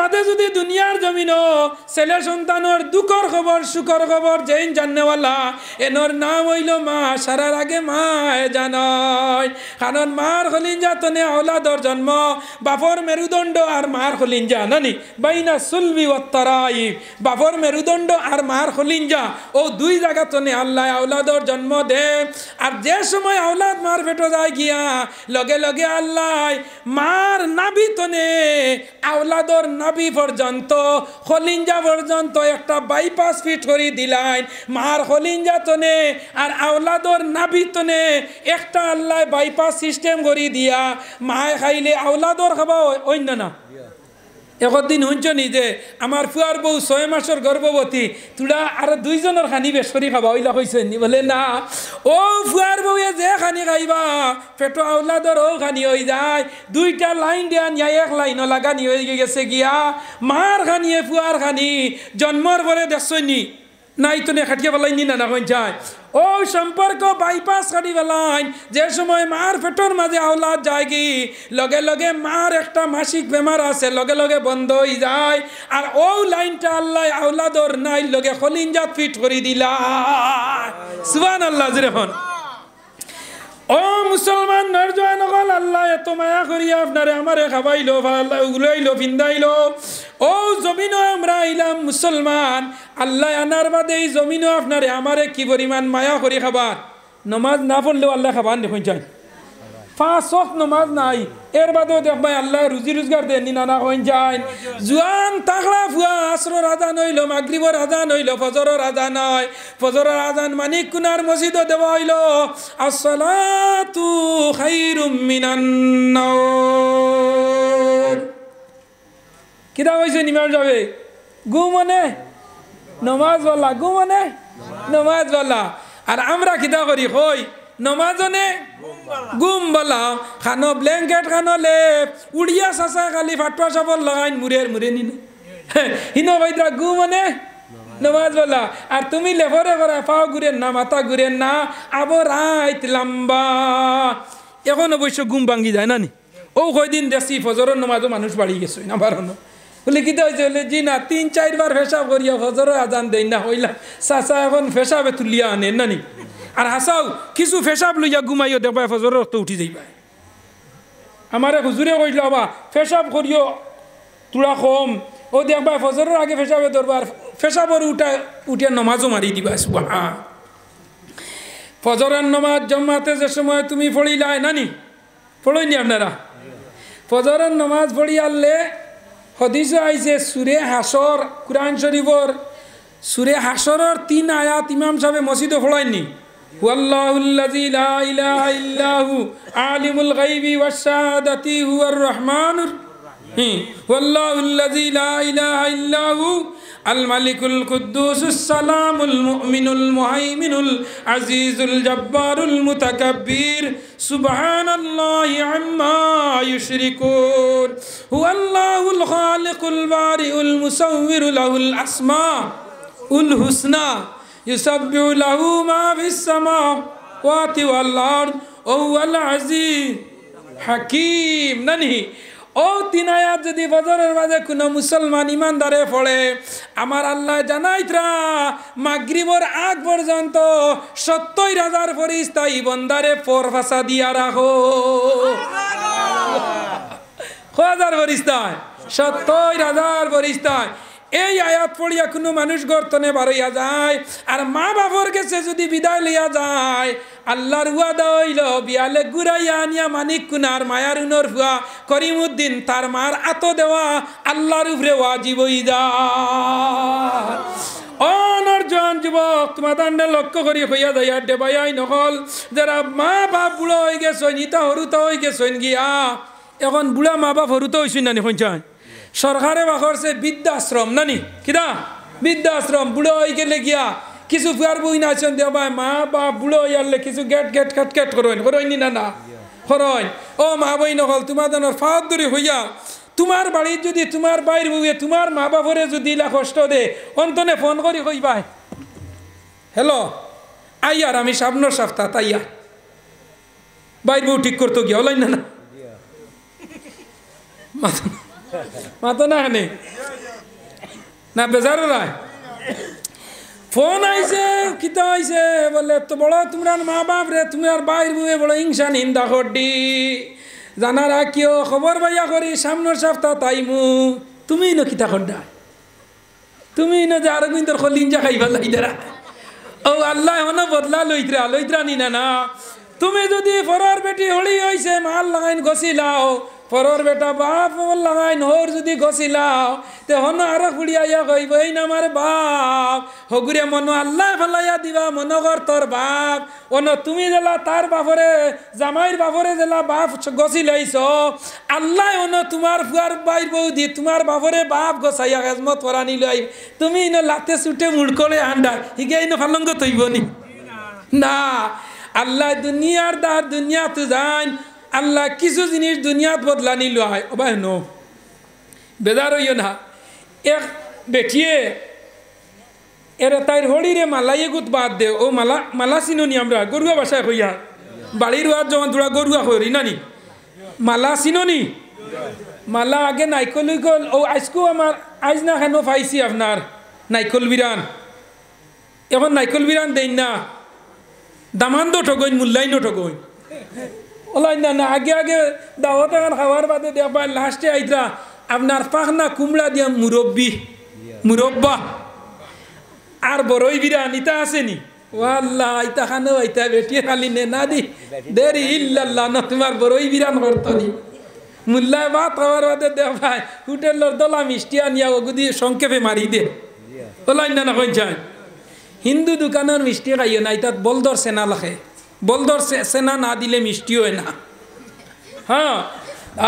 বাদে যদি দুনিয়ার জমিনও ছেলে সন্তানের দুঃখর খবর সুখর খবর যেইন জানেওয়ালা এনর নাম হইল মা সারার আগে মা জানয় কারণ মার খলিঞ্জা তনে আওলাদর জন্ম বাপর মেরুদণ্ড আর মার খলিঞ্জা নানি বাইনা সুলবি ওয়াত্তারাই বাপর মেরুদণ্ড আর মার খলিঞ্জা ও দুই জায়গা তনে আল্লাহ আওলাদর জন্ম দে আর যে সময় আওলাদ মার পেটো যায় গিয়া লগে লগে আল্লাহ মার নাভি তনে আওলাদর নাভি পর্যন্ত খলিঞ্জা পর্যন্ত একটা বাইপাস ফিট করে দিলেন মার খলিঞ্জা তনে আর আওলাদর নাভি তনে একটা আল্লাহ বাইপাস সিস্টেম করে দিয়া মায় খাইলে আওলাদর খাবা অন্য না একদিন শুনছনি যে আমার ফুয়ার বউ 6 মাসের গর্ভবতী তুলা আর দুইজনের খানি বেসরি খাবা ওইলা কইছেন বলে না ও ফুয়ার বউয়ে যে খানি খাইবা পেটো আওলাদর ও খানি হয়ে যায় দুইটা লাইন দিয়া নিয়া এক লাইন লাগানি হয়ে গেছে গিয়া মার খানিয়ে ফুয়ার খানি জন্মর পরে দেখছনি নাই তো খাটিয়ে পেলাইনি না না যায় ও সম্পর্ক বাইপাস কাটি পেলাইন যে সময় মার পেটর মাঝে আওলাদ যায় কি লগে লগে মার একটা মাসিক বেমার আছে লগে লগে বন্ধ হয়ে যায় আর ও লাইনটা আল্লাহ আওলাদর নাই লগে খলিঞ্জাত ফিট করে দিলা সুবহানাল্লাহ যখন ও মুসলমান নরজওয়ান হল আল্লাহ এত মায়া করিয়া আপনারে আমারে খাবাইলো উগলাইলো ফিন্দাইলো ও জমিনও আমরা আইলাম মুসলমান আল্লাহ আনার বাদে এই জমিনও আপনারে আমারে কি পরিমাণ মায়া করি খাবার নমাজ না পড়লেও আল্লাহ খাবার দেখুন চাই 5 ওয়াক্ত নমাজ নাই এর বাদেও দেখবাই আল্লাহ রুজি রোজগার দেননি নানা হইন যায় জুয়ান তাগড়া ফুয়া আসরের আজান হইল মাগরিবের আজান হইল ফজরের আজান হয় ফজরের আজান মানিক কুনার মসজিদে দেওয়া হইল আসসালাতু খায়রুম মিনান নাওম কিরা হইছে নিমার যাবে ঘুমনে নমাজওয়ালা ঘুমনে নমাজওয়ালা আর আমরা কিতা করি কই নমাজনে গুম বলা খানো ব্ল্যাঙ্কেট খানো লেপ উড়িয়া চাচা খালি ফাটুয়া চাপর লাগাইন মুরের মুরে নিন হিনো ভাইদরা ঘুমনে নমাজ বলা আর তুমি লেফরে করা পাও ঘুরেন না মাথা ঘুরেন না আবো রাইত লম্বা এখন অবশ্য ঘুম ভাঙ্গি যায় না নি ও কয়দিন দেখছি ফজরের নমাজও মানুষ বাড়ি গেছে না বারণ বলে কিতা হয়েছে বলে জি না 3-4 বার ফেসাব করিয়া ফজরের আজান দেয় না হইলা চাচা এখন ফেসাবে তুলিয়া আনেন না নি আর হাসাও কিছু ফেসাব লইয়া ঘুমাইও দেখবা ফজরের রক্ত উঠি যাইবা আমার হুজুরে কইল বাবা ফেসাব করিও তুলা কম ও দেখবা ফজরের আগে ফেসাবে দরবার ফেসাবর উঠিয়া নমাজও মারি দিবা সুবহান ফজরের নমাজ জমাতে যে সময় তুমি পড়িলাই নানি পড়ইনি আপনারা ফজরের নমাজ পড়ি আনলে হাদিসে আইছে সূরা হাসর কুরআন শরীফর সূরা হাসরের 3 আয়াত ইমাম সাহেব মসজিদে পড়াইনি ওয়াল্লাহুল্লাযী লা ইলাহা ইল্লাহু আলিমুল গায়বি ওয়াশ শাহাদাতি হুয়ার রহমানুর রহিম ওয়াল্লাহুল্লাযী লা ইলাহা ইল্লাহু আল মালিকুল কুদ্দুসুস সালামুল মুমিনুল মুহাইমিনুল আজিজুল জব্বারুল মুতাকাব্বির সুবহানাল্লাহি আম্মা ইউশরিকুন হুয়াল্লাহুল খালিকুল বারিউল মুসাউবিরু লাহুল আসমাউল হুসনা ইউসাব্বিহু লাহু মা ফিস সামাওয়াতি ওয়াল আরদ ওয়া হুয়াল আজিজ হাকীম নানি ও 3 আয়াত যদি ফজরের মাঝে কোনো মুসলমান ইমানদারে পড়ে আমার আল্লাহ জানাইতরা মাগরিবের আগ পর্যন্ত ৭০,০০০ ফেরেশতা এই বান্দারে পরফাসা দিয়া রাখো হাজার ফেরেশতা ৭০,০০০ ফেরেশতা এই আয়াত পড়িয়া কোনো মানুষ গর্তনে বাড়াইয়া যায় আর মা বাবার কাছে যদি বিদায় লইয়া যায় আল্লাহর ওয়াদা হইল বিয়ালে ঘুরাইয়া আনিয়া মানিক কুনার মায়ার উনর ফুয়া করিমউদ্দিন তার মার আত দেওয়া আল্লাহর উপরে ওয়াজিব হই যায় অনর্জন যুবক তোমাদের লক্ষ্য করি হইয়া যাইয়া দেবাই নকল যারা মা বাপ বুড়ো হয়ে গেছেন ইতা হরুতা হয়ে গেছেন গিয়া এখন বুড়া মা বাপ হরুতা হয়েছেন নানি শুনছেন সরকারে বাখরছে বৃদ্ধাশ্রম নানি কিনা বৃদ্ধাশ্রম বুড়ো হয়ে গেলে গিয়া কিছু ফুয়ার বই না আছেন দেওয়া মা বাপ বুড়ো হয়ে আনলে কিছু গেট গেট কাট কাট করইনি না না করইন ও মা বই নকল তোমাদের ফাঁদ ধরে হইয়া তোমার বাড়ির যদি তোমার বাইর বউয়ে তোমার মা বাপরে যদি কষ্ট দে অন্তনে ফোন করি কইবাই হ্যালো আইয়ার আমি সামনের সপ্তাহ তাইয়া বাইর বউ ঠিক করতো গিয়া হলাই না না মাতো না খানে না বেজার রায় ফোন আইছে কিতা আইছে বলে তো বড় তোমার মা বাপ রে তোমার বাইর বুয়ে বড় হিংসা নিন্দা করডি জানারা কিয় খবর ভাইয়া করি সামনের সপ্তাহ তাইমু তুমি ন কিতা করডা তুমি ন যে আরো কিন্তু খলিঞ্জা খাইবার লাইদারা ও আল্লাহ হন বদলা লইত্রা নি না তুমি যদি ফরর বেটি হলি হইছে মাল লাগাইন গছিলাও ফরর বেটা বাপ লাগাইন হোর যদি গছিলাও তে হন আরো ফুড়িয়া কইব এই না আমার বাপ হগুরে মনো আল্লাহ ফলাইয়া দিবা মনগর তোর বাপ অন তুমি জেলা তার বাপরে জামাইর বাপরে জেলা বাপ গছিলাইছ আল্লাহ অন তোমার ফুয়ার বাইর বউ দি তোমার বাপরে বাপ গছাইয়া হেজমত করানি লই তুমি ইন লাতে ছুটে মুড়কলে আন্ডা হিগে ইন ফালঙ্গ তৈবনি না আল্লাহ দুনিয়ার দার দুনিয়া তো জান আল্লাহ কিছু জিনিস দুনিয়াত বদলানি লয় ওবা হেন বেজার হইও না এক বেটিয়ে এরা তাইর হড়িরে মালাইয়ে গুত বাদ দে ও মালা চিননি আমরা গরুয়া বাসায় হইয়া বাড়ির ওয়ার যখন তোরা গরুয়া হরি নানি মালা চিননি মালা আগে নাইকল গল ও আজকেও আমার আজ না কেন পাইছি আপনার নাইকল বিরান এখন নাইকল বিরান দেন না দামান তো ঠগইন মূল্যাইন ঠগইন ওলাই না আগে আগে দাওয়াত এখন খাওয়ার বাদে দেখবা লাস্টে আইতরা আপনার পাখনা কুমড়া দিয়া মুরব্বা আর বড়ই বিরান ইতা আসেনি ওয়াল্লাহ ইতা খানো আইতা বেটিয়ে খালি নে না দি দেরি ইল্লাল্লাহ না তোমার বড়ই বিরান করতো নি মুল্লায় ভাত খাওয়ার বাদে দেখবা হোটেলের দলা মিষ্টি আনিয়া ওগুদি সংক্ষেপে মারি দে ওলাই না কই যায় হিন্দু দোকানের মিষ্টি খাইও না ইতাত বলদর সেনা লাখে বলদর সেনা না দিলে মিষ্টি হয় না হ্যাঁ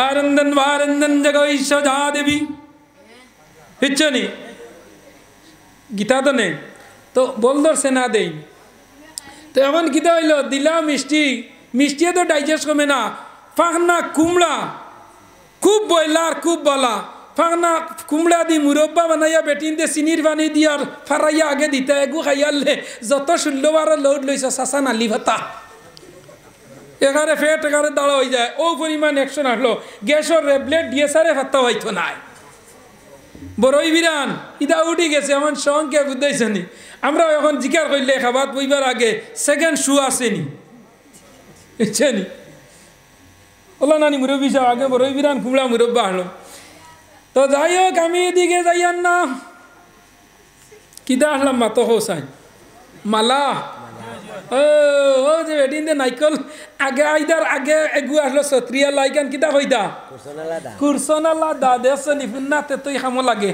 আরন্দন বারন্দন জগই সজা দেবী হিচ্ছনি গীতা তো নেই তো বলদর সেনা দেই তো এখন কিতা হইল দিলা মিষ্টি তো ডাইজেস্ট কমে না ফাঁকনা কুমড়া খুব বয়লার খুব বলা ফাঁকনা কুমড়া দি মুরব্বা বানাইয়া বেটিন দিয়ে চিনির পানি দিয়ে আর ফারাইয়া আগে দিতে এগু খাইয়ালে যত ষোলোবার লোড লইছ চাচা নালি ভাতা এগারে ফেট এগারে দাঁড়া হয়ে যায় ও পরিমাণ অ্যাকশন আসলো গ্যাসের রেবলেট ডিএসআরে ভাতা হইতো নাই বড়ই বিরান ইদা উঠি গেছে আমার সঙ্গে বুঝাইছনি আমরা এখন জিকার করলে খাবার বইবার আগে সেকেন্ড শু আসেনি বুঝছেনি ওলা নানি মুরব্বী সব আগে বড়ই বিরান কুমড়া মুরব্বা হলো তো যাই হোক আমি এদিকে যাইয়ান না কিদা আসলাম মাতো হোসাইন মালা ও যে বেটিন দে নাইকল আগে আইদার আগে এগু আসলো সত্রিয়া লাইকান কিতা হইদা কুরসনালা দা দেশ নিপুণাতে তুই খামো লাগে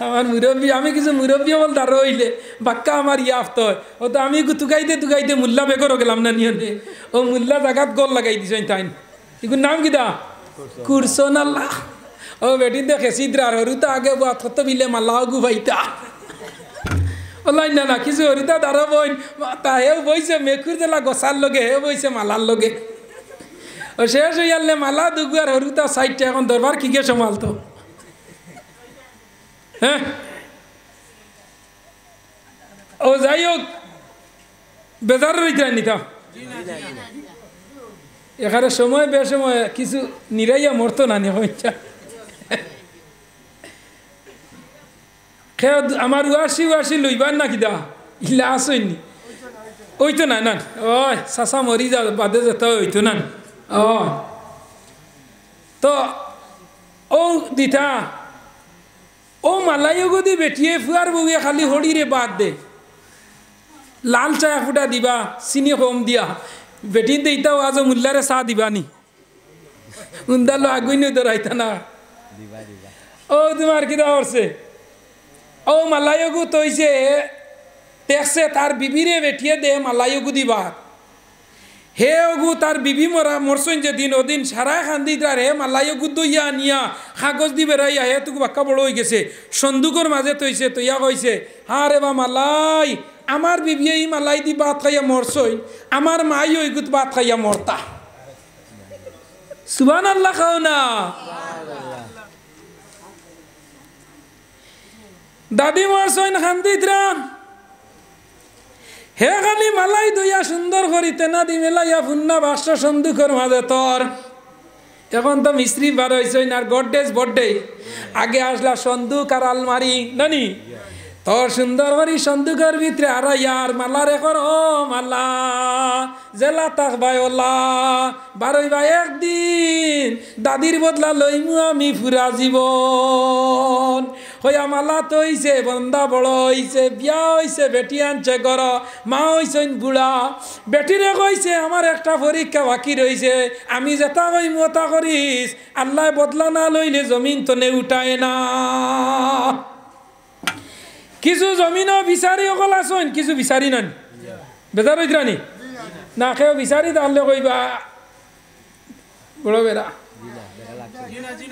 আমার মুরব্বী আমি কিছু মুরব্বী বল দাঁড়ো হইলে বাক্কা আমার ইয়াফত হয় ও তো আমি তুগাইতে মুল্লা বেগরও গেলাম না নিয়নে ও মুল্লা জাগাত গল লাগাই দিছেন তাইন এগুর নাম কিতা কুরসনাল্লা ও বেটিন দে খেসিদ্রার হরুতা আগে কত বিলে মাল্লাহ গু ভাইতা ওলাই না কিছু হরিতা দাঁড়ো বইন তা হেও বইছে মেকুর জেলা গছার লগে হেও বইছে মালার লগে ও শেষ হইয়ালে মালা দুগুয়ার হরুতা সাইডটা এখন দরবার কিকে সমালতো হ্যাঁ ও যাই হোক বেজার রইতে নিতা এখানে সময় বেসময় কিছু নিরাইয়া মরতো না নি হইতা আমার ওয়াসি লইবার না কিদা ইলা আসইনি ওইতো না না ওই চাচা মরি যা বাদে যেতে ওইতো না ও তো ও দিতা ও মালাইও গদি বেটিয়ে ফুয়ার বউয়ে খালি হড়িরে বাদ দে লাল চা ফুটা দিবা চিনি কম দিয়া বেটি দেইতাও আজ মুল্লারে চা দিবানি উন্দালো আগুইনে ধরাইতা না ও তোমার কিদা করছে ও মালাইগু তৈছে দেখছে তার বিবিরে বেটিয়ে দে মালাইগু দিবা হে ওগু তার বিবি মরছেন যেদিন ওদিন সারা খান্দি তার হে মালাইগু দইয়া নিয়া কাগজ দি বেড়াইয়া হে তোকে বাক্কা বড় হয়ে গেছে সন্দুকর মাঝে তৈছে তৈয়া কইছে হা রে বা মালাই আমার বিবি এই মালাই দি ভাত খাইয়া মরছই আমার মাই ওইগুত ভাত খাইয়া মরতা সুবহানাল্লাহ খাও না দাদি মরছইন খান্দিতরা হে খালি মালাই দইয়া সুন্দর করি তেনা দি মেলাইয়া ফুন্না বাস সন্দুকর মাঝে তোর এখন তো মিস্ত্রি বার হয়েছে আর গডরেজ বড্ডে আগে আসলা সন্দুক আর আলমারি নানি তোর সুন্দর করি সন্দুকের ভিতরে আর ইয়ার মাল্লা রে কর ও মাল্লা জেলা তাক ভাই ওলা বারোই ভাই একদিন দাদির বদলা লইমু আমি ফুরা জীবন হইয়া মাল্লা তো হইছে বন্দা বড় হইছে বিয়া হইছে বেটি আনছে ঘর মা হইছেন বুড়া বেটিরে কইছে আমার একটা পরীক্ষা বাকি রইছে আমি যেটা কইমু ওটা করিস আল্লাহ বদলা না লইলে জমিন তো নে উঠায় না কিছু জমিনও বিচারি অকল আসন কিছু বিচারি নানি বেজার হইতরানি না কেউ বিচারি তাহলে কইবা বড় বেড়া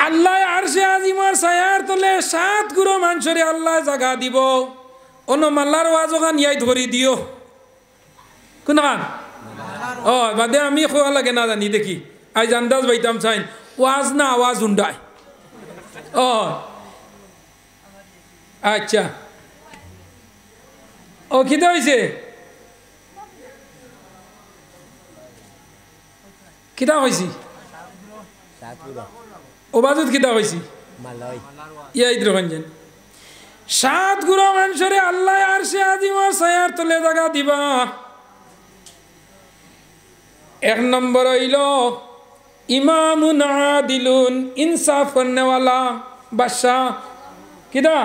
আল্লাহ আরশে আজিমর ছায়ার তলে 7 গুরু মানুষরে আল্লাহ জাগা দিব অন্য মাল্লার ওয়াজগান ইয়াই ধরি দিও কোন গান ও বাদে আমি খোয়া লাগে না জানি দেখি আজ আন্দাজ বাইতাম চাইন ওয়াজ না আওয়াজ উন্ডায় ও আচ্ছা ও কিতা হয়েছে কিতা হয়েছি ও বাজুত কিতা হয়েছি ইয়া ইদ্রগঞ্জন 7 গুরু মানুষরে আল্লাহ আরশে আজিমর ছায়ার তলে জায়গা দিবা 1 নম্বর হইল ইমামুন আদিলুন ইনসাফ করনেওয়ালা বাদশাহ কিতা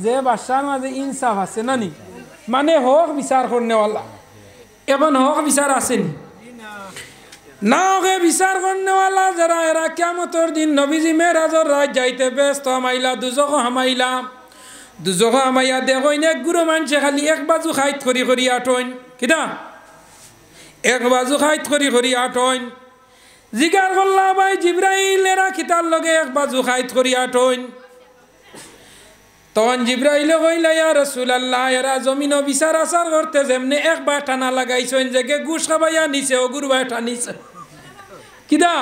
যে বাদশার মাঝে ইনসাফ আছে না নি মানে হক বিচার করনেওয়ালা এখন হক বিচার আসেনি না ওকে বিচার করনেওয়ালা যারা এরা কিয়ামতের দিন নবীজি মেরাজর রাত যাইতে ব্যস্ত হামাইলা দুজখ হামাইয়া দেখইন এক গুরু মানুষে খালি এক বাজু খাইত করি করি আটইন কিনা এক বাজু খাইত করি করি আটইন জিগার করলা ভাই জিব্রাইল এরা কিতার লগে এক বাজু খাইত করি আটইন তখন জিব্রাইল কইলা ইয়া রাসূলুল্লাহ এরা জমিন বিচার আচার করতে যেমনে একবার টানা লাগাইছেন যে ঘুষ খাবাইয়া নিছে ও গুরু ভাই টানিছে কিদা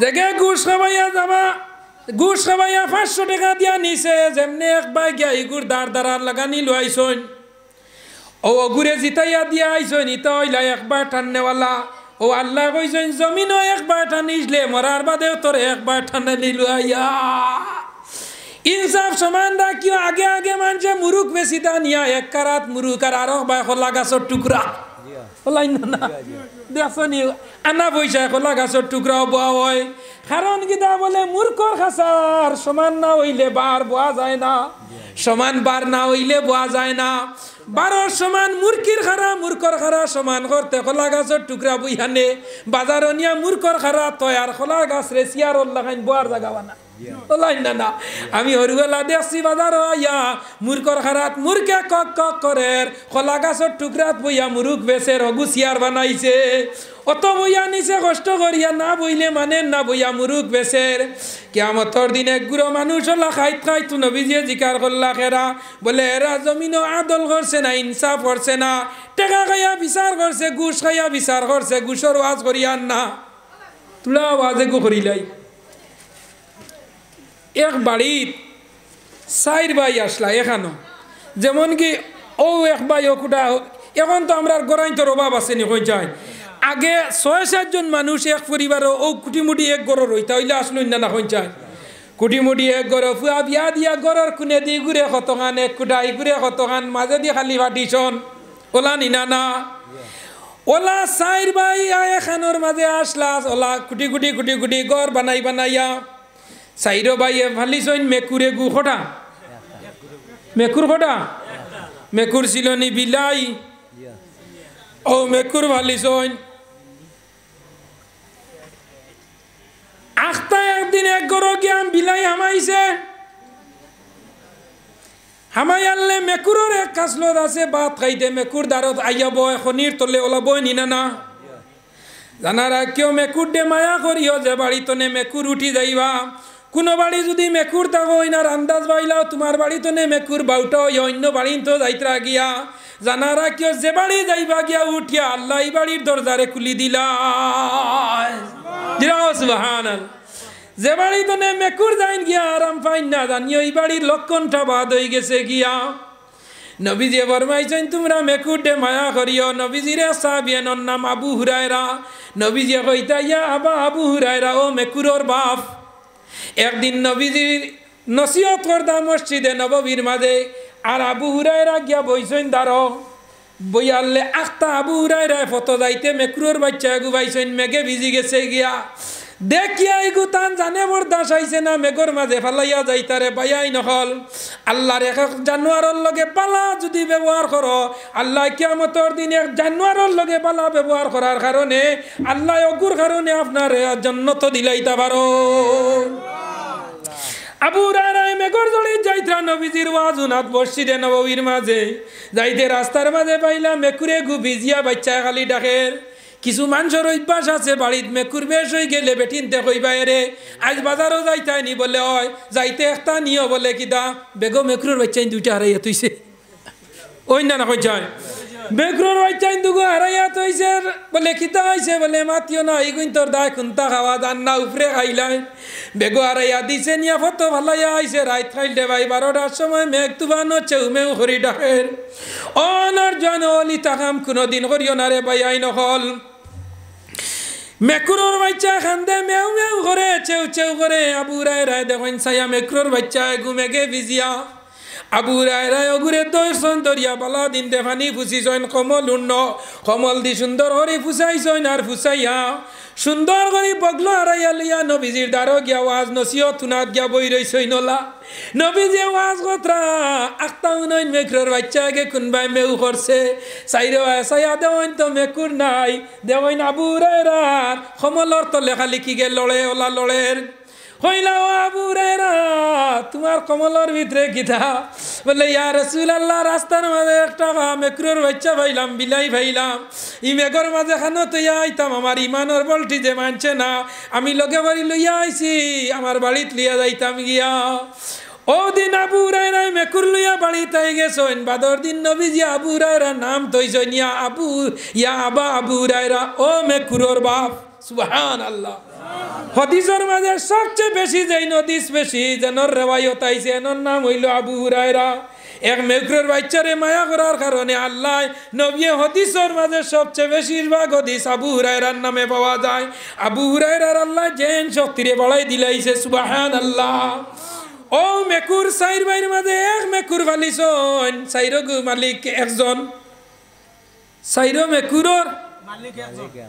যে ঘুষ খাবাইয়া যাবা ঘুষ খাবাইয়া 500 টাকা দিয়া নিছে যেমনে একবার গিয়া ইগুর দাঁড়ার লাগানি লইছেন ও গুরে জিতাইয়া দিয়া আইছেন ইতা হইলা একবার টাননেওয়ালা ও আল্লাহ কইছেন জমিনও একবার টানিসলে মরার বাদেও তোর একবার টানালি লইয়া ইনসাফ সমান রাখিও আগে আগে মানছে মুরুক বেশি তা নিয়া এক কারাত মুরুক আর আরো বা খোলা গাছের টুকরা ওলাই না দেখনি আনা পয়সা খোলা গাছের টুকরা বোয়া হয় কারণ কিতা বলে মূর্খর খাসার সমান না হইলে বার বোয়া যায় না সমান বার না হইলে বোয়া যায় না বারোর সমান মূর্খির খারা মূর্খর খারা সমান করতে খোলা গাছের টুকরা বইহানে বাজার নিয়া মূর্খর খারা তয়ার খোলা গাছ রে সিয়ার লাগাইন বোয়ার জায়গা না না আমি হরিবেলা দেখছি বাজার আইয়া মূর্খর খারাত মূর্খে কক কক করে খোলা গাছের টুকরাত বইয়া মুরুখ বেছে রঘু সিয়ার বানাইছে অত বইয়া নিচে কষ্ট করিয়া না বইলে মানে না বইয়া মুরুখ বেছের কিয়ামতের দিন এক গুরু মানুষ হলা খাইত খাইত নবীজিয়ে জিকার করলা খেরা বলে এরা জমিনও আদল করছে না ইনসাফ করছে না টাকা খাইয়া বিচার করছে ঘুষ খাইয়া বিচার করছে ঘুষর ওয়াজ করিয়ান না তুলা ওয়াজে গো করিলাই এক বাড়িত 4 ভাই আসলা এখানো যেমন কি ও এক ভাই ও কুটা এখন তো আমরা গড়াইন্তর অভাব আছে নি কই যায় আগে 6-7 জন মানুষ এক পরিবার ও কুটিমুটি এক গড় রইতা হইলে আসলো না কই যায় কুটিমুটি এক গড় ফুয়া বিয়া দিয়া গড়র কোনে দি ঘুরে কতখান এক কুটাই ঘুরে কতখান মাঝে দি খালি পাটিছন ওলা নিনা না ওলা 4 ভাই এখানোর মাঝে আসলা ওলা কুটি কুটি কুটি কুটি গড় বানাইয়া সাইরো ভাইয়ে ভালিছইন মেকুরে গু খোটা মেকুর খোটা মেকুর ছিল নি বিলাই ও মেকুর ভালিছইন আখতা একদিন এক গরো গিয়াম বিলাই হামাইছে হামাইয়ালে মেকুরের এক কাসলত আছে ভাত খাইতে মেকুর দারত আইয়া বয় খনির তলে ওলাবই নিনা না জানারা কেউ মেকুর দে মায়া করিও যে বাড়িতনে মেকুর উঠি যাইবা কোনো বাড়ি যদি মেকুর থাকো ইনার আন্দাজ পাইলাও তোমার বাড়ি তো নে মেকুর বাউটা ওই অন্য বাড়ি তো যাইত্রা গিয়া জানারা কেউ যে বাড়ি যাইবা গিয়া উঠিয়া আল্লাহ এই বাড়ির দরজারে খুলি দিলা সুবহানাল্লাহ যে বাড়ি তো নে মেকুর যাইন গিয়া আরাম পাইন না জানিও এই বাড়ির লক্ষণটা বাদ হয়ে গেছে গিয়া নবীজি ফরমাইছেন তোমরা মেকুরডে মায়া করিও নবীজিরে সাহাবীর নাম আবু হুরায়রা নবীজি কইতা ইয়া আবু হুরায়রা ও মেকুরর বাপ একদিন নবীজির নসিহত করতা মসজিদে নববীর মাঝে আর আবু হুরায়রা গিয়া বইছেন দাঁড়ো বইয়ালে আখতা আবু হুরায়রা ফটো যাইতে মেকুরর বাচ্চা গুবাইছেন মেঘে ভিজি গেছে গিয়া দেখিয়া এগুতান জানে বরদাস আইছে না মেঘর মাঝে ফালাইয়া যাইতারে বাইয়াই নহল আল্লাহর এক জানোয়ারের লগে পালা যদি ব্যবহার করো আল্লাহ কিয়ামতের দিন এক জানোয়ারের লগে পালা ব্যবহার করার কারণে আল্লাহ অগুর কারণে আপনার জান্নাত দিলাইতা পারো আবু হুরায়রা মেঘর জড়ি যাইতা নবীজির ওয়াজ উনাত মসজিদে নববীর মাঝে যাইতে রাস্তার মাঝে পাইলা মেকুরে গু ভিজিয়া বাচ্চা খালি ডাকের কিছু মানুষের অভ্যাস আছে বাড়িত মেকুর বেশ হয়ে গেলে বেটিনতে কইবা রে আজ বাজারও যাইতাই নি বলে হয় যাইতে একটা নিও বলে কিতা বেগো মেকুরের বাচ্চাই দুইটা হারাইয়া তুইছে ওই না না কই যায় মেকুরের বাচ্চাই দুগো হারাইয়া তুইছে বলে কিতা হইছে বলে মাতিও না ইগুন তোর দায় খুন্তা খাওয়া দান না উপরে খাইলাই বেগো হারাইয়া দিছে নিয়া ফটো ভালাইয়া আইছে রাত খাইলে ভাই 12টার সময় মেঘ তুবানো চেউমেউ করি ডাকের অনার জন অলি তাকাম কোনোদিন করিও না রে ভাই আই নহল মেকুরর বাচ্চা খান্দে মেউ মেউ করে চেউ চেউ করে আবু হুরায়রা দেখেন ছায়া মেকুরর বাচ্চা ঘুমেকে ভিজিয়া আবু হুরায়রা অগুরে দর্শন দরিয়া বালা দিন দে পানি ফুসিছইন কমল উন্ন কমল দি সুন্দর করে ফুসাইছইন আর ফুসাইয়া সুন্দর করে বগলো হারাইয়া লইয়া নবীজির দ্বারো গিয়া ওয়াজ নসিহত তুনাত গিয়া বই রইছই নলা নবীজি ওয়াজ কথা আখতা উনইন মেকুরর বাচ্চাকে কোনবাই মেউ করছে সাইরে সাইয়া দেওইন তো মেকুর নাই দেওইন আবু হুরায়রার কমলর তলে খালি কি গে লড়ে ওলা লড়ের হইলা ও আবু হুরায়রা তোমার কমলর ভিতরে কিতা বলে ইয়া রাসূলুল্লাহ রাস্তার মাঝে একটা মেকুরের বাচ্চা পাইলাম বিলাই পাইলাম ই মেঘর মাঝে খানো তৈয়া আইতাম আমার ইমানের বলটি যে মানছে না আমি লগে বাড়ি লইয়া আইছি আমার বাড়িত লিয়া যাইতাম গিয়া ও দিন আবু হুরায়রা মেকুর লইয়া বাড়িতে গেছেন বাদর দিন নবীজি আবু হুরায়রার নাম তৈছেন ইয়া আবু হুরায়রা ও মেকুরের বাপ সুবহানাল্লাহ হাদিসের মাঝে সবচেয়ে বেশি যেই নদীস বেশি যেনর রেওয়ায়ত আইছে এনর নাম হইল আবু হুরায়রা এক মেকুরের বাচ্চারে মায়া করার কারণে আল্লাহ নবী হাদিসের মাঝে সবচেয়ে বেশিরভাগ হাদিস আবু হুরায়রার নামে পাওয়া যায় আবু হুরায়রার আল্লাহ জেন শক্তিরে বাড়াই দিলাইছে সুবহানাল্লাহ ও মেকুর সাইর বাইর মাঝে এক মেকুর ফালিছন সাইর মালিক একজন সাইর মেকুরর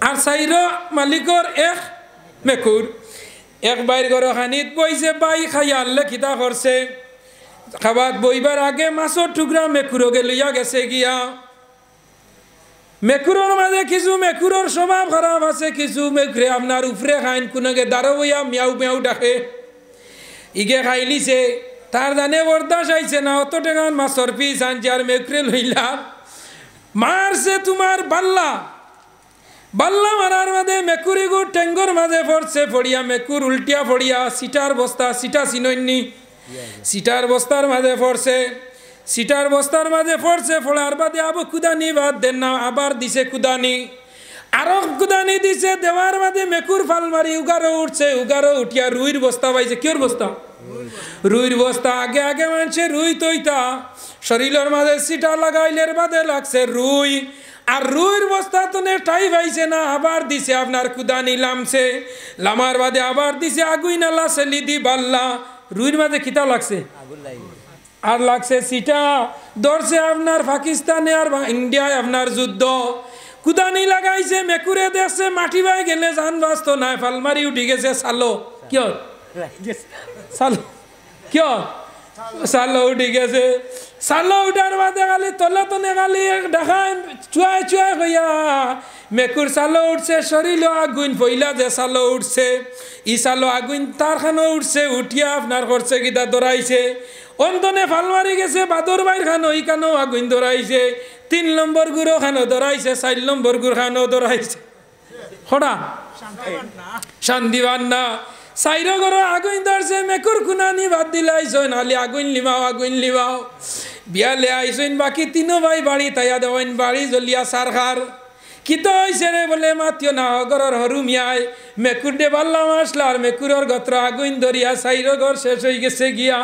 আর সাইর মালিকর এক মেকুর এক বাইর ঘর খানিত বইছে বাই খাইয়া আল্লে খিতা করছে খাবার বইবার আগে মাছের টুকরা মেকুরকে লইয়া গেছে গিয়া মেকুরের মাঝে কিছু মেকুরের স্বভাব খারাপ আছে কিছু মেকুরে আপনার উপরে খাইন কোনকে দাঁড়ো বইয়া মিয়াও মিয়াও ডাকে ইগে খাইলিছে তার জানে বরদাস আইছে না অত টাকার মাছের পিস আনছে আর মেকুরে লইলা মারছে তোমার বাল্লা বাল্লা মারার মাঝে মেকুরি গু টেঙ্গর মাঝে পড়ছে ফড়িয়া মেকুর উল্টিয়া ফড়িয়া সিটার বস্তা সিটা চিনইনি সিটার বস্তার মাঝে পড়ছে সিটার বস্তার মাঝে পড়ছে ফড়ার বাদে আবু কুদানি বাদ দেন না আবার দিছে কুদানি আরো কুদানি দিছে দেওয়ার মাঝে মেকুর ফাল মারি উগারো উঠছে উগারো উঠিয়া রুইর বস্তা পাইছে কিয়র বস্তা রুইর বস্তা আগে আগে মানছে রুই তৈতা শরীরের মাঝে সিটা লাগাইলের বাদে লাগছে রুই আর রুইর বস্তা তো ঠাই পাইছে না আবার দিছে আপনার কুদানি লামছে লামার বাদে আবার দিছে আগুই নালা সেলি দি বাল্লা রুইর মাঝে কিতা লাগছে আর লাগছে সিটা ধরছে আপনার পাকিস্তানে আর ইন্ডিয়ায় আপনার যুদ্ধ কুদানি লাগাইছে মেকুরে দেখছে মাটি বাই গেলে জান বাঁচত নাই ফালমারি উঠি গেছে সালো কিয় সালো কিয় সালো উঠি গেছে সালো উঠার বাদে খালি তলে তলে খালি দেখায় চুয়াই চুয়াই হইয়া মেকুর সালো উঠছে শরীর আগুন পইলা যে সালো উঠছে ই সালো আগুন তার খানো উঠছে উঠিয়া আপনার করছে কিতা দৌড়াইছে অন্তনে ফাল মারি গেছে বাদর বাইর খানো ই খানো আগুন দৌড়াইছে 3 নম্বর গুরো খানো দৌড়াইছে 4 নম্বর গুর খানো দৌড়াইছে হড়া শান্তিবান না সাইরো গরো আগুন ধরছে মেকুর কুনানি বাদ দিলাইছন আলি আগুন লিমাও বিয়ালে আইছন বাকি 3 ভাই বাড়ি তাইয়া দেওয়াইন বাড়ি জ্বলিয়া সারখার কিতো হইছে রে বলে মাতিও না গরর হরুমিয়ায় মেকুর দে বাল্লা মাসলার মেকুরর গত্র আগুন ধরিয়া সাইরো ঘর শেষ হয়ে গেছে গিয়া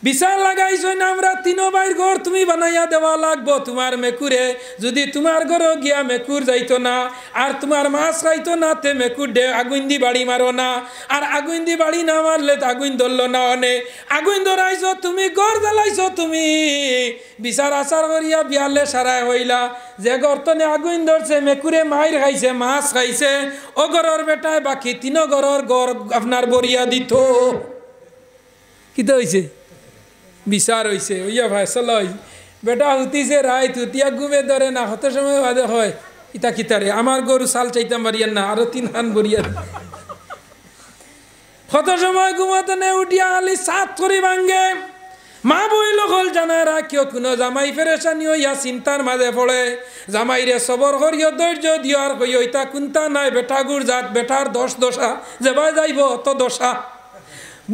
বিচার লাগাইছো না আমরা তিনো ভাইয়ের ঘর তুমি বানাইয়া দেওয়া লাগবো তোমার মেকুরে যদি তোমার ঘর গিয়া মেকুর যাইতো না আর তোমার মাছ খাইতো না তে মেকুর ডে আগুন দি বাড়ি মারো না আর আগুন দি বাড়ি না মারলে তো আগুন ধরলো না অনে আগুন ধরাইছো তুমি ঘর জ্বালাইছো তুমি বিচার আচার করিয়া বিয়ালে সারাই হইলা যে গর্তনে আগুন ধরছে মেকুরে মাইর খাইছে মাছ খাইছে ও ঘরের বেটায় বাকি তিনো ঘরের ঘর আপনার বরিয়া দিত কিতা হয়েছে বিচার হয়েছে ওইয়া ফয়সালা হয়েছে বেটা হুতিছে রায় তুতিয়া ঘুমে ধরে না হতে সময় বাদে হয় ইতা কিতারে আমার গরু সাল চাইতাম বাড়িয়ার না আরো 3 খান বরিয়া কত সময় ঘুমাতে নে উঠিয়া আলি সাত করি ভাঙ্গে মা বইল হল জানায় রাখিও কোনো জামাই ফেরেশানি হইয়া চিন্তার মাঝে পড়ে জামাই রে সবর করিও ধৈর্য দিও আর কইও ইতা কুন্তা নাই বেটা গুড় জাত বেটার দোষ দশা যেবাই যাইব অত দশা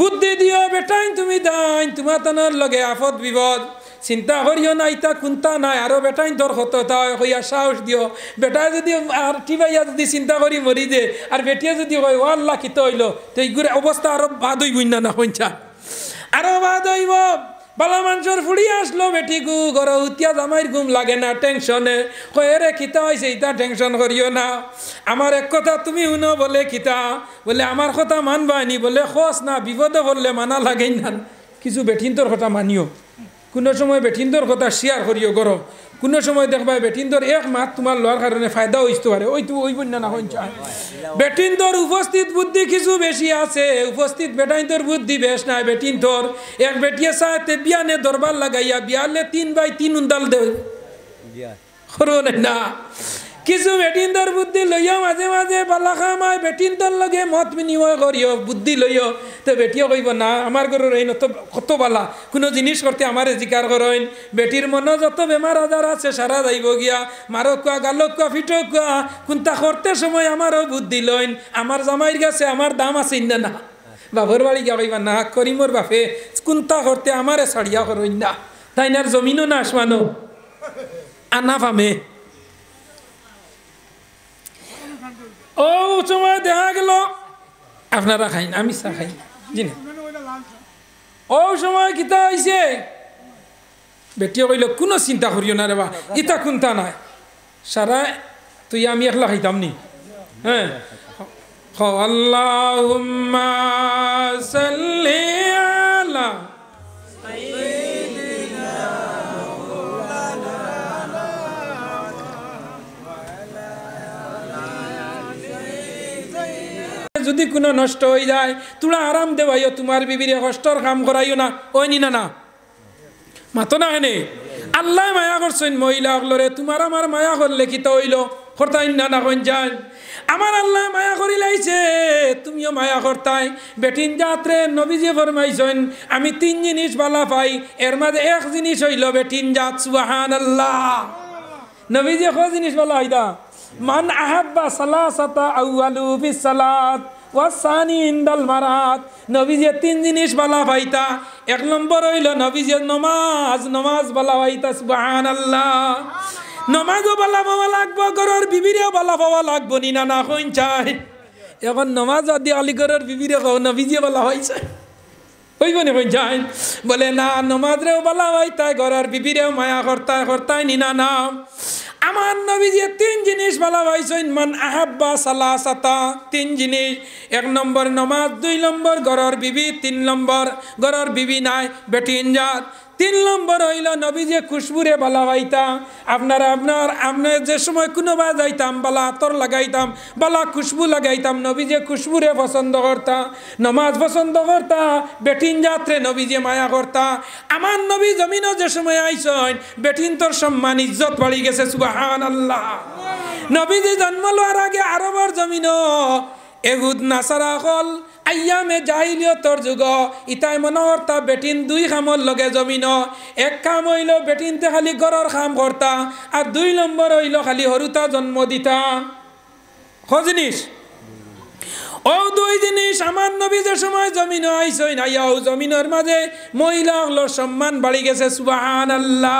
বুদ্ধি দিও বেটাইন তুমি দাইন তোমার তানার লগে আফত বিপদ চিন্তা করিও না ইতা কুন্তা নাই আরো বেটাইন তোর হতো তাই হইয়া সাহস দিও বেটায় যদি আর টিবাইয়া যদি চিন্তা করি মরি দে আর বেটিয়া যদি হয় ও আল্লাহ কিত হইল তো এইগুলো অবস্থা আরো বাদ হইব না হইছা আরো বাদ হইব বালা মানুষের ফুড়ি আসলো বেটি গু ঘর উতিয়া জামাইর ঘুম লাগে না টেনশনে কয়ে খিতা হয়েছে ইতা টেনশন করিও না আমার এক কথা তুমি শুনো বলে খিতা বলে আমার কথা মানবানি বলে খোঁজ না বিপদে বললে মানা লাগেই না কিছু বেঠিন্তর কথা মানিও কোনো সময় বেঠিন্তর কথা শেয়ার করিও করো কোনো সময় দেখবা বেটিন্দর এক মাত তোমার লওয়ার কারণে ফায়দা হইতে পারে ওই তো ওই বন্যা না হইন চায় বেটিন্দর উপস্থিত বুদ্ধি কিছু বেশি আছে উপস্থিত বেটাইন্দর বুদ্ধি বেশ নাই বেটিন্দর এক বেটিয়ে সাথে বিয়ানে দরবার লাগাইয়া বিয়ালে 3x3 উন্দাল দে করো না কিছু বেটিন্দর বুদ্ধি লইয়া মাঝে মাঝে বালা খামায় বেটিন্দর লগে মত বিনিময় করিও বুদ্ধি লইও তো বেটিও কইব না আমার ঘরের এই নত কত বালা কোনো জিনিস করতে আমারে জিকার করেন বেটির মনে যত বেমার আজার আছে সারা যাইব গিয়া মারো কুয়া গালো কুয়া ফিটো কুয়া কোনটা করতে সময় আমারও বুদ্ধি লইন আমার জামাইয়ের কাছে আমার দাম আছে না না বাপর বাড়ি গিয়া কইবা না করিমর বাপে কোনটা করতে আমারে ছাড়িয়া করেন না তাই না জমিনও না আসমানো আনা ফামে ও সময় দেখা গেল আপনারা খাইন আমি চা খাই জি না ও সময় কিতা হয়েছে বেটিও কইল কোনো চিন্তা করিও না রে বা ইতা কোনটা নাই সারা তুই আমি একলা খাইতাম নি হ্যাঁ আল্লাহুম্মা সাল্লি আলা যদি কোনো নষ্ট হয়ে যায় তোরা আরাম দেওয়াইও তোমার বিবিরে কষ্টর কাম করাইও না ওই নি না মাতো না হেনে আল্লাহ মায়া করছেন মহিলা হলরে তোমার আমার মায়া করলে কি তো হইল করতাই না না কোন যান আমার আল্লাহ মায়া করি লাইছে তুমিও মায়া করতাই বেটিন যাত্রে নবীজি ফরমাইছেন আমি 3 জিনিস বালা পাই এর মাঝে এক জিনিস হইল বেটিন জাত সুবহানাল্লাহ নবীজি কয় জিনিস বালা হইতা মান আহাব্বা সালাসাতা আউয়ালু ফিস সালাত ওয়াসানি ইনদাল মারাত নবীজি 3 জিনিস বালা পাইতা এক নম্বর হইল নবীজি নমাজ বালা পাইতা সুবহানাল্লাহ নমাজও বালা পাওয়া লাগবো ঘরের বিবিরেও বালা পাওয়া লাগবো নি না না কইন চাই এখন নমাজ আদি আলিগড়ের বিবিরে কও নবীজি বালা হইছে হইব নি কইন চাই বলে না নমাজরেও বালা পাইতা ঘরের বিবিরেও মায়া করতাই নি না না আমার নবীজি 3 জিনিস বলা হয়েছেন মান আহাব্বা সালাসাতা 3 জিনিস 1 নম্বর নমাজ 2 নম্বর ঘরের বিবি 3 নম্বর ঘরের বিবি নাই বেটিন জাত 3 নম্বর হইল নবীজি খুশবুরে বালা হইতা আপনার যে সময় কোনোবা যাইতাম বালা আতর লাগাইতাম বালা খুশবু লাগাইতাম নবীজি খুশবুরে পছন্দ করতা নমাজ পছন্দ করতা বেটিন যাত্রে নবীজি মায়া করতা আমার নবী জমিনও যে সময় আইসন বেটিন তোর সম্মান ইজ্জত বাড়ি গেছে সুবহানাল্লাহ নবীজি জন্ম লওয়ার আগে আরবের জমিনও এহুদ নাসারা হল আয়ামে জাহিলিয়তর যুগ ইতাই মনে করতা বেটিন 2 কামর লগে জমিন এক কাম হইল বেটিনতে খালি ঘরের কাম করতা আর 2 নম্বর হইল খালি হরুতা জন্ম দিতা জিনিস ও 2 জিনিস আমার নবী যে সময় জমিন আইসই না ইয়াও জমিনের মাঝে মহিলা হলোর সম্মান বাড়ি গেছে সুবহানাল্লাহ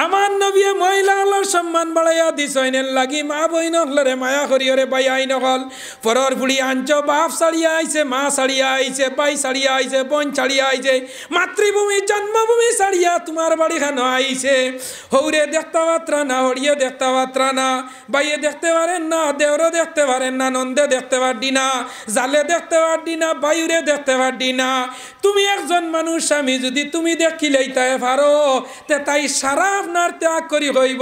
আমার নবী মহিলা হলার সম্মান বাড়াইয়া দিছইনের লাগি মা বইন হলরে মায়া করিয়রে বাই আইন হল পরর ফুড়ি আঞ্চ বাপ ছাড়িয়া আইছে মা ছাড়িয়া আইছে বাই ছাড়িয়া আইছে বোন ছাড়িয়া আইছে মাতৃভূমি জন্মভূমি ছাড়িয়া তোমার বাড়ি খানো আইছে হৌরে দেখতে পাত্রা না হরিয়ে দেখতে পাত্রা না বাইয়ে দেখতে পারেন না দেওরে দেখতে পারেন না নন্দে দেখতে পারডি না জালে দেখতে পারডি না বায়ুরে দেখতে পারডি না তুমি একজন মানুষ স্বামী যদি তুমি দেখিলেই তাই পারো তে তাই সারা আপনার ত্যাগ করি হইব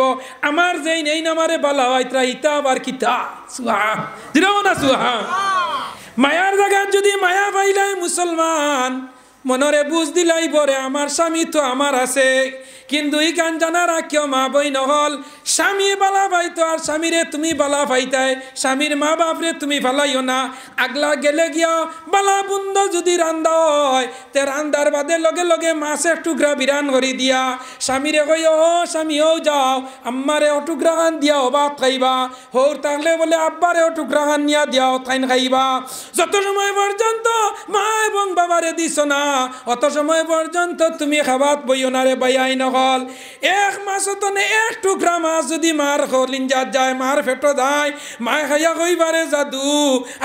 আমার যেই নেই নামারে বলা হয় তা ইতা আবার কিতা সুহা দিরাও না সুহা মায়ার জায়গা যদি মায়া পাইলাই মুসলমান মনরে বুঝ দিলাই পরে আমার স্বামী তো আমার আছে কিন্তু এই গান জানা রাখিও মা বই নহল স্বামী বালা পাইতো আর স্বামীরে তুমি বালা পাইতাই স্বামীর মা বাপরে তুমি ফালাইও না আগলা গেলে গিয়া বালা বুন্দ যদি রান্দা হয় তে রান্দার বাদে লগে লগে মাছের টুকরা বিরান করি দিয়া স্বামীরে কই ও স্বামী ও যাও আম্মারে ও টুকরা খান দিয়াও ভাত খাইবা হোর থাকলে বলে আব্বারে ও টুকরা খান নিয়া দিয়াও থাইন খাইবা যত সময় পর্যন্ত মা এবং বাবারে দিছ না অত সময় পর্যন্ত তুমি খাবাত বইও না রে বাইয়াই নহল এক মাসতো নে এক টুকরা মাছ যদি মার খলিঞ্জাত যায় মার ফেটো যায় মায় খাইয়া কইবারে জাদু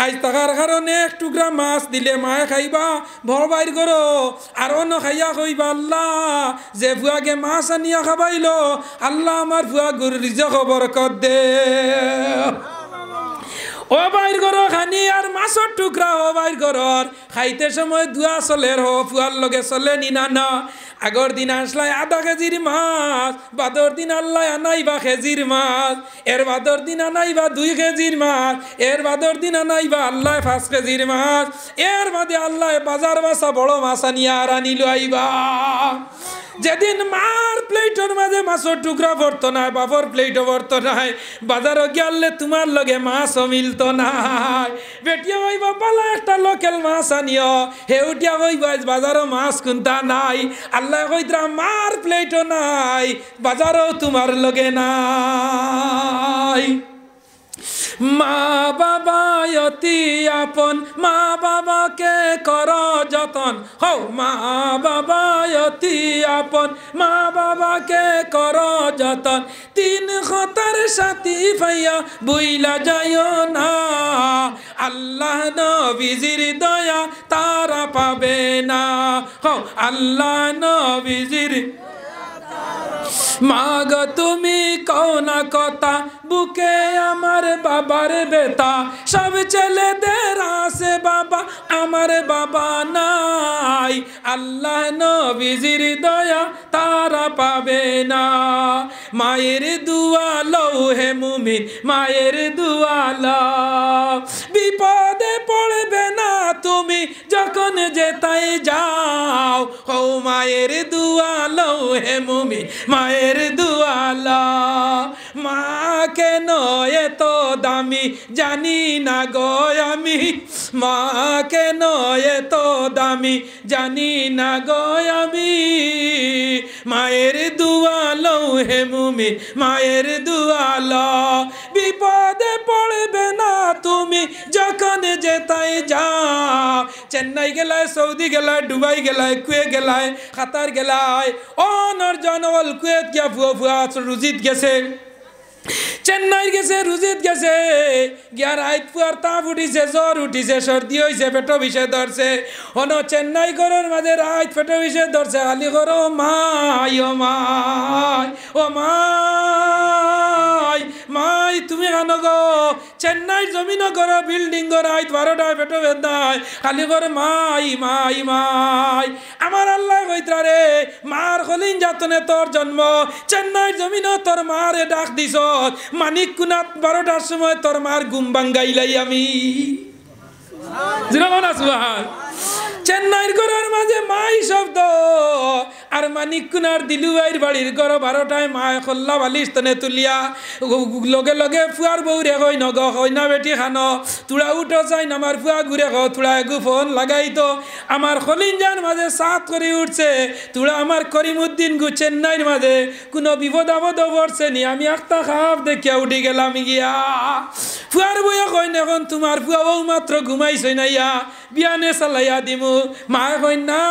আজ টাকার কারণে এক টুকরা মাছ দিলে মায় খাইবা ভর বাইর করো আর অন্য খাইয়া কইবা আল্লাহ যে ভুয়াকে মাছ আনিয়া খাবাইলো আল্লাহ আমার ভুয়া গুর রিজক বরকত দে ও বাইর করো খানি আর মাছের টুকরা ও বাইর করর খাইতে সময় দুয়া চলের হো ফুয়ার লগে চলে নিনা না আগর দিন আসলাই আধা কেজির মাছ বাদর দিন আল্লাহ আনাইবা কেজির মাছ এর বাদর দিন আনাইবা 2 কেজির মাছ এর বাদর দিন আনাইবা আল্লাহ 5 কেজির মাছ এর বাদে আল্লাহ বাজার বাসা বড় মাছ আনিয়া আর আনিল আইবা যেদিন মার প্লেটের মাঝে মাছের টুকরা পড়তো না বাপর প্লেটও পড়তো নাই বাজারও গেলে তোমার লগে মাছও মিলতো নাই বেটিয়া হইবা পালা একটা লোকাল মাছ আনিও হেউটিয়া হইবা বাজারও মাছ কুন্তা নাই আল্লাহ কইতরা মার প্লেটও নাই বাজারও তোমার লগে নাই মা বাবা অতি আপন মা বাবাকে কর যতন হো মা বাবা অতি আপন মা বাবাকে কর যতন 3 খতার সাথী ভাইয়া বুইলা যাইও না আল্লাহ নবীজির দয়া তারা পাবে না হো আল্লাহ নবীজির মাগ তুমি কোনা কথা বুকে আমার বাবার বেতা সব ছেলেদের আছে বাবা আমার বাবা নাই আল্লাহ নবীজির দয়া তারা পাবে না মায়ের দুয়া লও হে মুমিন মায়ের দুয়া লও বিপদে পড়বে না তুমি যখন যেতাই যাও ও মায়ের দুয়া লও হে মুমিন মায়ের দুয়া লও মা কেন এত দামি জানি না গো আমি মা কেন এত দামি জানি না গো আমি মায়ের দুয়া লও হে মুমিন মায়ের দুয়া লও বিপদে পড়বে না তুমি যখন যেতাই যাও চেন্নাই গেলায় সৌদি গেলায় দুবাই গেলায় কুয়ে গেলায় কাতার গেলায় অনর জনল কুয়েত গিয়া ভুয়া ভুয়া রুজিত গেছে চেন্নাই গেছে রুজিত গেছে গিয়া রাইত পুয়ার তাপ উঠিছে জ্বর উঠিছে সর্দি হয়েছে পেটো বিষে ধরছে হন চেন্নাই ঘরের মাঝে রাইত পেটো বিষে ধরছে খালি করো মাই ও মাই ও মাই মাই তুমি কেন গো চেন্নাই জমিন করো বিল্ডিং গো রাইত 12টায় পেটো বেদায় খালি করে মাই মাই মাই আমার আল্লাহ কইতরা রে মার খলিন যাতনে তোর জন্ম চেন্নাই জমিন তোর মারে ডাক দিছ মানিক কুনাত 12টার সময় তোর মার ঘুম ভাঙ্গাইলাই আমি চেন্নাইয়ের ঘরের মাঝে মাই শব্দ আর মানিক কুনার দিলুবাইর বাড়ির ঘর 12টায় মায় খল্লা বালিশ তনে তুলিয়া লগে লগে ফুয়ার বউরে কই নগ কই না বেটি খানো তুড়া উঠো চাই না আমার ফুয়া ঘুরে কো তুড়া এগু ফোন লাগাইতো আমার খলিঞ্জার মাঝে সাত করে উঠছে তুড়া আমার করিমউদ্দিন গু চেন্নাইয়ের মাঝে কোনো বিপদ আপদ পড়ছে নি আমি একটা খাপ দেখিয়া উঠি গেলাম গিয়া ফুয়ার বউয়ে কই না এখন তোমার ফুয়া বউ মাত্র ঘুমাইছই নাইয়া বিয়ানে চালাইয়া দিমু মায় কই না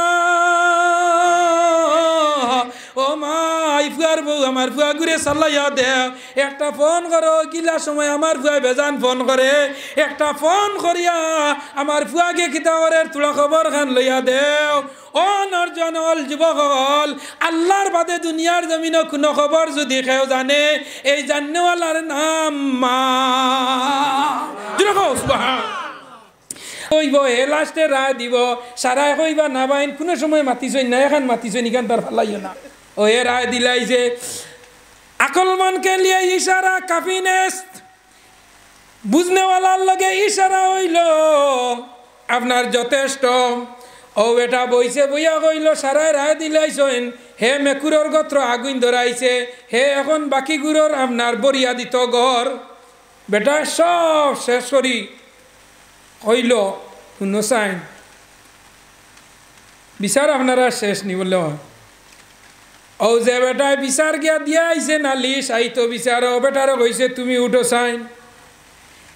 ও মা এই ফুয়ার বউ আমার ফুয়া ঘুরে চালাইয়া দেও একটা ফোন করো কিলা সময় আমার ফুয়া বেজান ফোন করে একটা ফোন করিয়া আমার ফুয়াকে কিতাবরের তুলা খবর খান লইয়া দেও ও নরজনল যুবকল আল্লাহর বাদে দুনিয়ার জমিনে কোনো খবর যদি কেউ জানে এই জান্নেওয়ালার নাম মা কইব এ লাস্টে রায় দিব সারায় কইবা না বাইন কোনো সময় মাতিছই না এখন মাতিছই নিকান তার ফালাইও না ও এ রায় দিলাই যে আকলমনকে লিয়ে ইশারা কাফি নেস্ত বুঝনেওয়ালার লগে ইশারা হইল আপনার যথেষ্ট ও বেটা বইছে বইয়া কইল সারায় রায় দিলাইছেন হে মেকুরর গোত্র আগুন ধরাইছে হে এখন বাকি গুড়োর আপনার বরিয়া দিত ঘর বেটা সব শেষ করি কইল শুনো চাইন বিচার আপনারা শেষ নি বললে ও যে বেটায় বিচার গিয়া দিয়া আইছে নালিশ আইতো বিচার ও বেটারও কইছে তুমি উঠো চাইন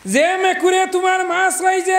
যে মেকুরে তোমার মাছ রাইছে